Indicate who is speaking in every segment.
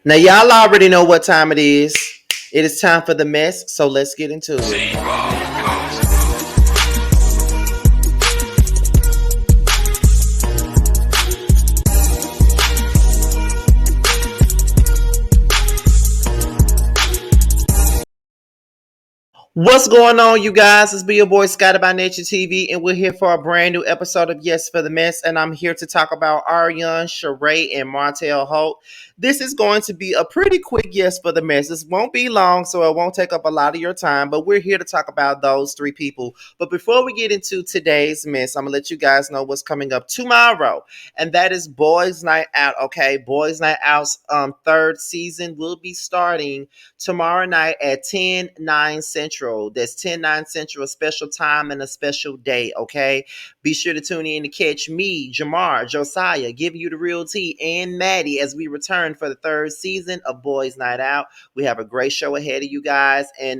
Speaker 1: Now, y'all already know what time it is. It is time for the mess, so let's get into it. What's going on, you guys? It's be your boy Scotty by Nature TV, and we're here for a brand new episode of Yes for the Mess. And I'm here to talk about Arionne, Sheree, and Martell Holt. This is going to be a pretty quick Yes for the Mess. This won't be long, so it won't take up a lot of your time. But we're here to talk about those three people. But before we get into today's mess, I'm gonna let you guys know what's coming up tomorrow, and that is Boys Night Out. Okay, Boys Night Out's third season will be starting tomorrow night at 10/9 Central. That's 10/9 Central, a special time and a special day, okay? Be sure to tune in to catch me, Jamar, Josiah, giving you the real tea, and Maddie as we return for the third season of Boys Night Out. We have a great show ahead of you guys, and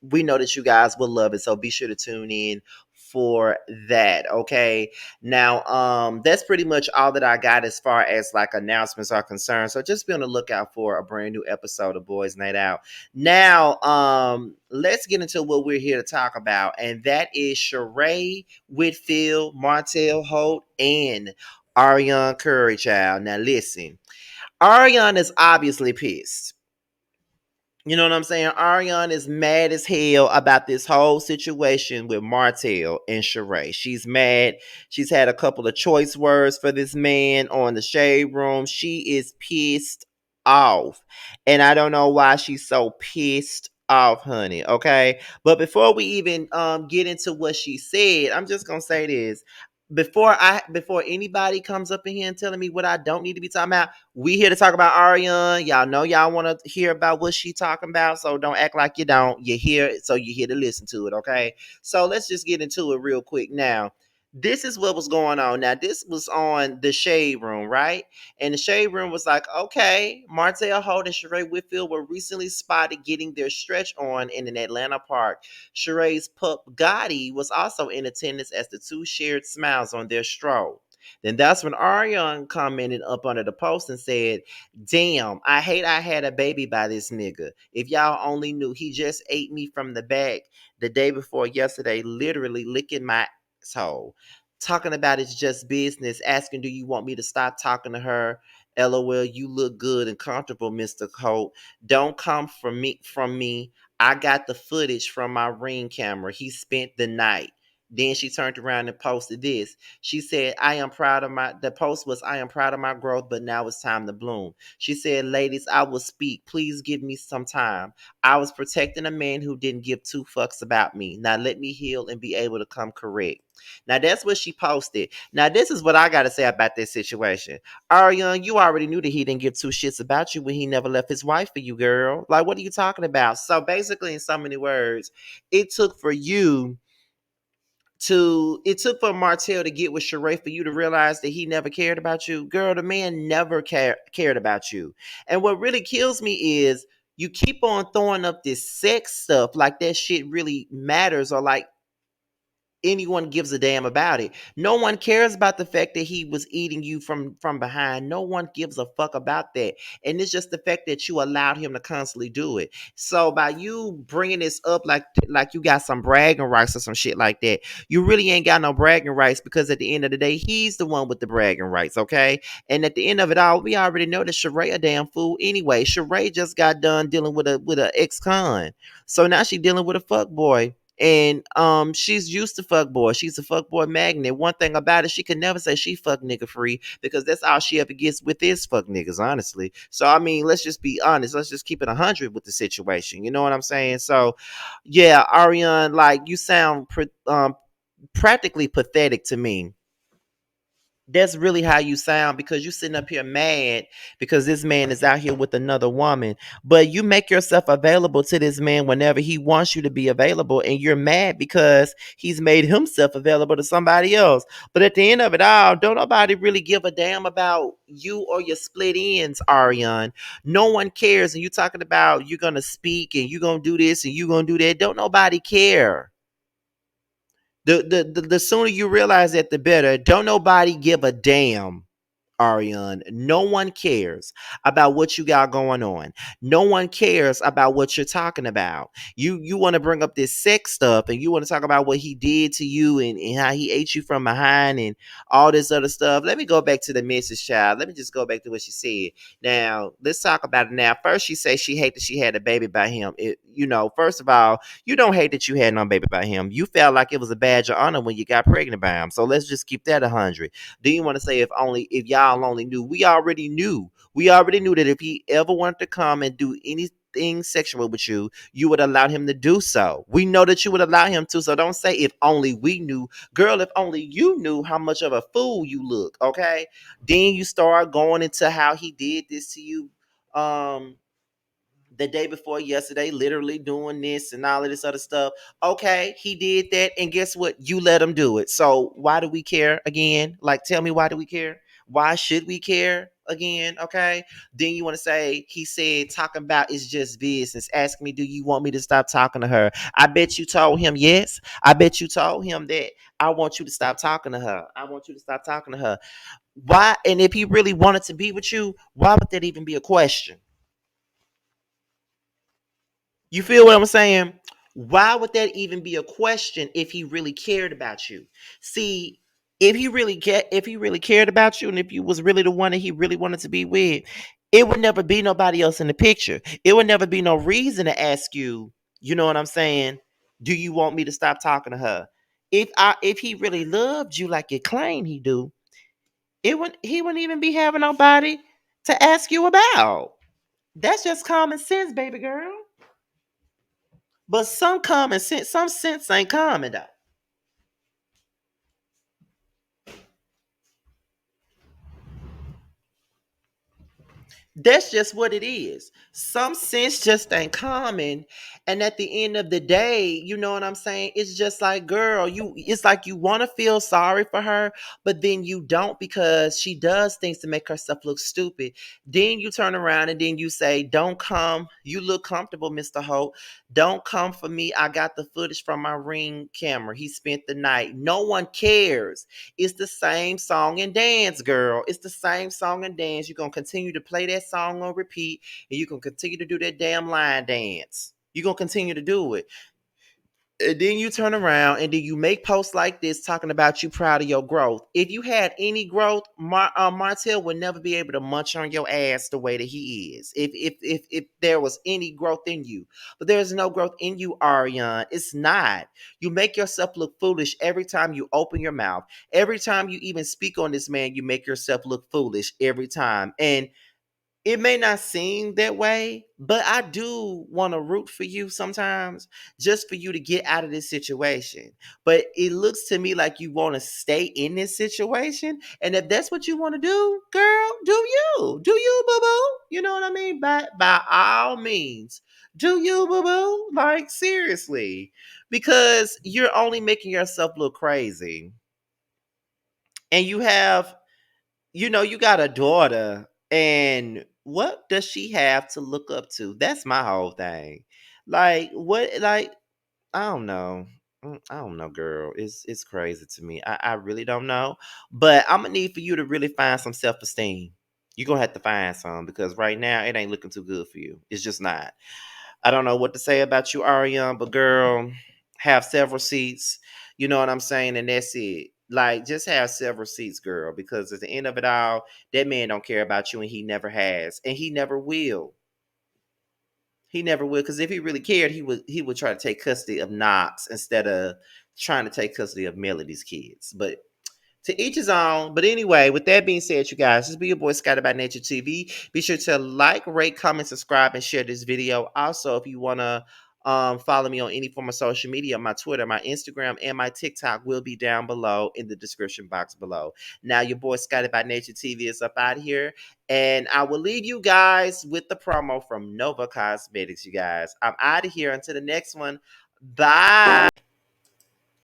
Speaker 1: we know that you guys will love it, so be sure to tune in for that. Okay, now that's pretty much all that I got as far as like announcements are concerned, so just be on the lookout for a brand new episode of Boys Night Out. Now let's get into what we're here to talk about, and that is Sheree Whitfield, Martell Holt, and Arionne Curry. Child, now listen, Arionne is obviously pissed. You know what I'm saying? Arionne is mad as hell about this whole situation with Martell and Sheree. She's mad. She's had a couple of choice words for this man on the shade room. She is pissed off. And I don't know why she's so pissed off, honey. Okay. But before we even get into what she said, I'm just gonna say this. Before anybody comes up in here and telling me what I don't need to be talking about, we here to talk about Arionne. Y'all know y'all want to hear about what she talking about, so don't act like you don't. You're here, so you're here to listen to it, okay? So let's just get into it real quick now. This is what was going on. Now, this was on the Shade Room, right? And the Shade Room was like, okay, Martell Holt and Sheree Whitfield were recently spotted getting their stretch on in an Atlanta park. Sheree's pup Gotti was also in attendance as the two shared smiles on their stroll. Then that's when Arionne commented up under the post and said, damn, I hate I had a baby by this nigga. If y'all only knew, he just ate me from the back the day before yesterday, literally licking my asshole. Talking about it's just business, asking, do you want me to stop talking to her? LOL, you look good and comfortable, Mr. Holt. Don't come from me. I got the footage from my Ring camera. He spent the night. Then she turned around and posted this. She said, the post was, I am proud of my growth, but now it's time to bloom. She said, ladies, I will speak. Please give me some time. I was protecting a man who didn't give two fucks about me. Now let me heal and be able to come correct. Now that's what she posted. Now this is what I got to say about this situation. Arionne, you already knew that he didn't give two shits about you when he never left his wife for you, girl. Like, what are you talking about? So basically, in so many words, it took for you it took for Martell to get with Sheree for you to realize that he never cared about you. Girl, the man never cared about you. And what really kills me is you keep on throwing up this sex stuff like that shit really matters, or like anyone gives a damn about it. No one cares about the fact that he was eating you from behind. No one gives a fuck about that. And it's just the fact that you allowed him to constantly do it. So by you bringing this up like you got some bragging rights or some shit like that, you really ain't got no bragging rights, because at the end of the day, he's the one with the bragging rights, okay? And at the end of it all, we already know that Sheree a damn fool anyway. Sheree just got done dealing with a ex-con. So now she dealing with a fuck boy. And she's used to fuck boy. She's a fuck boy magnet. One thing about it, she can never say she fuck nigga free, because that's all she ever gets with is fuck niggas, honestly. So I mean, let's just be honest. Let's just keep it 100 with the situation. You know what I'm saying? So yeah, Arionne, like, you sound practically pathetic to me. That's really how you sound, because you sitting up here mad because this man is out here with another woman. But you make yourself available to this man whenever he wants you to be available, and you're mad because he's made himself available to somebody else. But at the end of it all, don't nobody really give a damn about you or your split ends, Arionne. No one cares. And you talking about you're gonna speak and you're gonna do this and you're gonna do that. Don't nobody care. The sooner you realize that, the better. Don't nobody give a damn. Arionne. No one cares about what you got going on. No one cares about what you're talking about. You want to bring up this sex stuff and you want to talk about what he did to you and how he ate you from behind and all this other stuff. Let me go back to the message, child. Let me just go back to what she said. Now, let's talk about it now. First, she said she hate that she had a baby by him. First of all, you don't hate that you had no baby by him. You felt like it was a badge of honor when you got pregnant by him. So let's just keep that 100. Do you want to say if y'all only knew? We already knew. We already knew that if he ever wanted to come and do anything sexual with you, you would allow him to do so. We know that you would allow him to. So don't say if only we knew. Girl, if only you knew how much of a fool you look, okay? Then you start going into how he did this to you. The day before yesterday, literally doing this and all of this other stuff. Okay, he did that, and guess what? You let him do it. So why do we care again? Like, tell me, why do we care? Why should we care again? Okay. Then you want to say he said talking about it's just business. Ask me, do you want me to stop talking to her? I bet you told him yes. I bet you told him that I want you to stop talking to her. I want you to stop talking to her. Why? And if he really wanted to be with you, why would that even be a question? You feel what I'm saying? Why would that even be a question if he really cared about you? See, if he really cared about you and if you was really the one that he really wanted to be with, it would never be nobody else in the picture. It would never be no reason to ask you, you know what I'm saying? Do you want me to stop talking to her? If he really loved you like you claim he do, he wouldn't even be having nobody to ask you about. That's just common sense, baby girl. But some sense ain't common though. That's just what it is. Some sense just ain't common. And at the end of the day, you know what I'm saying? It's just like, girl, it's like you want to feel sorry for her, but then you don't because she does things to make herself look stupid. Then you turn around and then you say, don't come. You look comfortable, Mr. Holt. Don't come for me. I got the footage from my Ring camera. He spent the night. No one cares. It's the same song and dance, girl. It's the same song and dance. You're going to continue to play that song on repeat, and you can continue to do that damn line dance. You're going to continue to do it. And then you turn around and then you make posts like this talking about you proud of your growth. If you had any growth, Martell would never be able to munch on your ass the way that he is. If there was any growth in you, but there's no growth in you, Arionne. It's not. You make yourself look foolish every time you open your mouth. Every time you even speak on this man, you make yourself look foolish every time. And it may not seem that way, but I do want to root for you sometimes just for you to get out of this situation. But it looks to me like you want to stay in this situation. And if that's what you want to do, girl, do you. Do you, boo boo? You know what I mean? By all means, do you, boo boo? Like, seriously. Because you're only making yourself look crazy. And you got a daughter, and what does she have to look up to? That's my whole thing. Like, what, like, I don't know. I don't know, girl. It's crazy to me. I really don't know. But I'm gonna need for you to really find some self-esteem. You're gonna have to find some because right now it ain't looking too good for you. It's just not. I don't know what to say about you, Arionne, but girl, have several seats. You know what I'm saying? And that's it. Like, just have several seats, girl, because at the end of it all, that man don't care about you and he never has. And he never will. He never will. Because if he really cared, he would try to take custody of Knox instead of trying to take custody of Melody's kids. But to each his own. But anyway, with that being said, you guys, this be your boy Scotty by Nature TV. Be sure to like, rate, comment, subscribe, and share this video. Also, if you want to follow me on any form of social media, my Twitter, my Instagram, and my TikTok will be down below in the description box below. Now, your boy Scotty by Nature TV is up out here. And I will leave you guys with the promo from Nova Cosmetics, you guys. I'm out of here until the next one. Bye.